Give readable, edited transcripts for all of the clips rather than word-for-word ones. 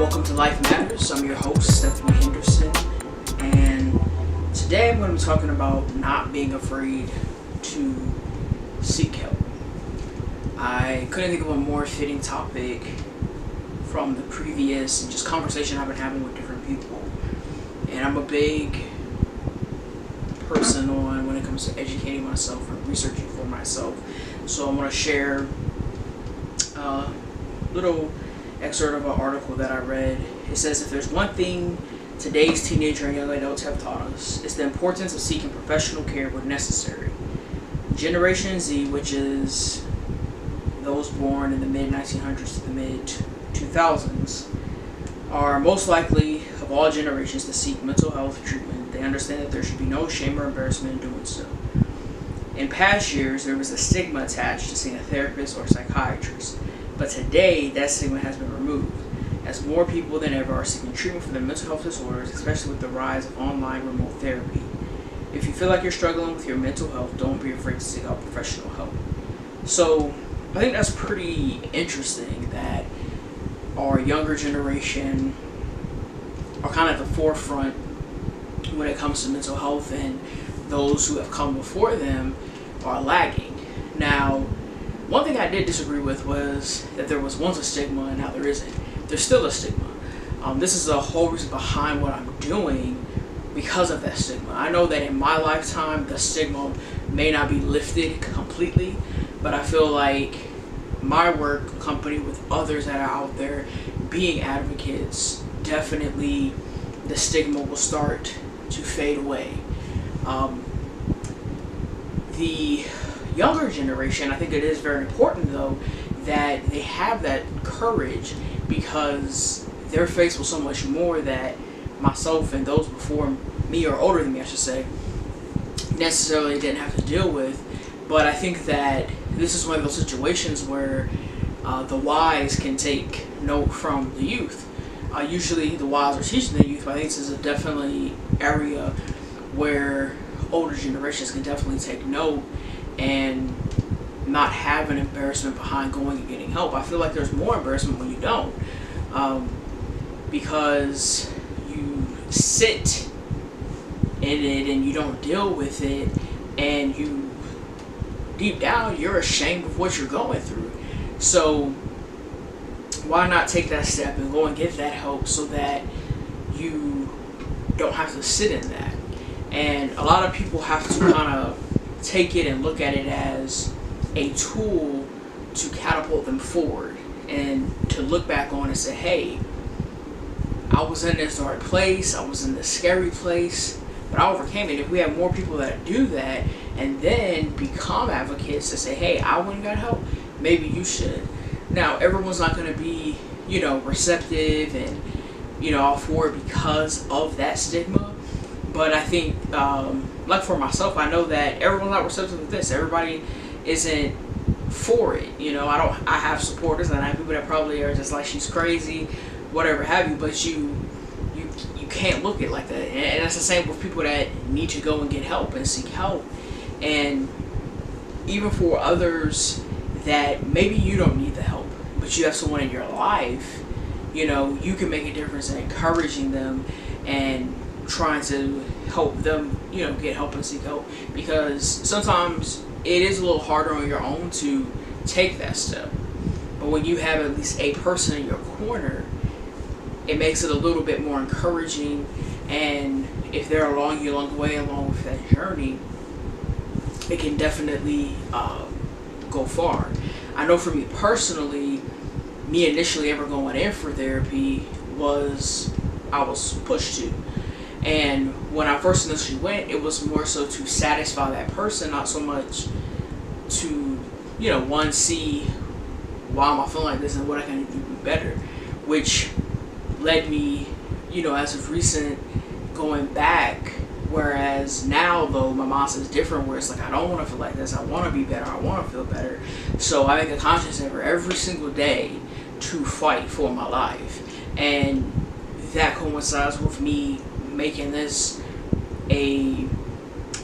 Welcome to Life Matters. I'm your host, Stephanie Henderson, and today I'm going to be talking about not being afraid to seek help. I couldn't think of a more fitting topic from the previous just conversation I've been having with different people, and I'm a big person on when it comes to educating myself and researching for myself. So I'm going to share a little excerpt of an article that I read. It says, if there's one thing today's teenager and young adults have taught us, it's the importance of seeking professional care when necessary. Generation Z, which is those born in the mid-1900s to the mid-2000s, are most likely of all generations to seek mental health treatment. They understand that there should be no shame or embarrassment in doing so. In past years, there was a stigma attached to seeing a therapist or psychiatrist. But today, that stigma has been removed, as more people than ever are seeking treatment for their mental health disorders, especially with the rise of online remote therapy. If you feel like you're struggling with your mental health, don't be afraid to seek out professional help. So, I think that's pretty interesting that our younger generation are kind of at the forefront when it comes to mental health, and those who have come before them are lagging. Now, one thing I did disagree with was that there was once a stigma and now there isn't. There's still a stigma. This is the whole reason behind what I'm doing because of that stigma. I know that in my lifetime, the stigma may not be lifted completely, but I feel like my work, company with others that are out there being advocates, definitely the stigma will start to fade away. The younger generation, I think it is very important though that they have that courage, because they're faced with so much more that myself and those before me, or older than me I should say, necessarily didn't have to deal with. But I think that this is one of those situations where the wise can take note from the youth. Usually the wise are teaching the youth, but I think this is a definitely area where older generations can definitely take note and not have an embarrassment behind going and getting help. I feel like there's more embarrassment when you don't, because you sit in it and you don't deal with it, and you deep down you're ashamed of what you're going through. So why not take that step and go and get that help so that you don't have to sit in that? And a lot of people have to kind of take it and look at it as a tool to catapult them forward, and to look back on and say, hey, I was in this dark place, I was in this scary place, but I overcame it. If we have more people that do that and then become advocates to say, hey, I went and got help, maybe you should. Now, everyone's not going to be, receptive and, all for it because of that stigma. But I think, like for myself, I know that everyone's not receptive to this. Everybody isn't for it. I have supporters, and I have people that probably are just like, she's crazy, whatever have you. But you can't look at it like that. And that's the same with people that need to go and get help and seek help. And even for others that maybe you don't need the help, but you have someone in your life, you can make a difference in encouraging them and trying to help them, get help and seek help. Because sometimes it is a little harder on your own to take that step. But when you have at least a person in your corner, it makes it a little bit more encouraging. And if they're along you along the way, along with that journey, it can definitely go far. I know for me personally, me initially ever going in for therapy I was pushed to. And when I first initially went, it was more so to satisfy that person, not so much to, one, see why am I feeling like this and what I can do better, which led me, as of recent, going back. Whereas now, though, my mindset is different, where it's like, I don't want to feel like this, I want to be better, I want to feel better. So I make a conscious effort every single day to fight for my life. And that coincides with me making this a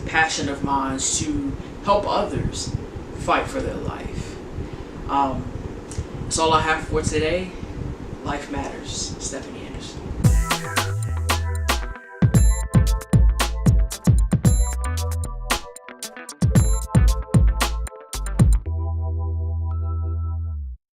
passion of mine to help others fight for their life. That's all I have for today. Life matters. Stephanie Anderson.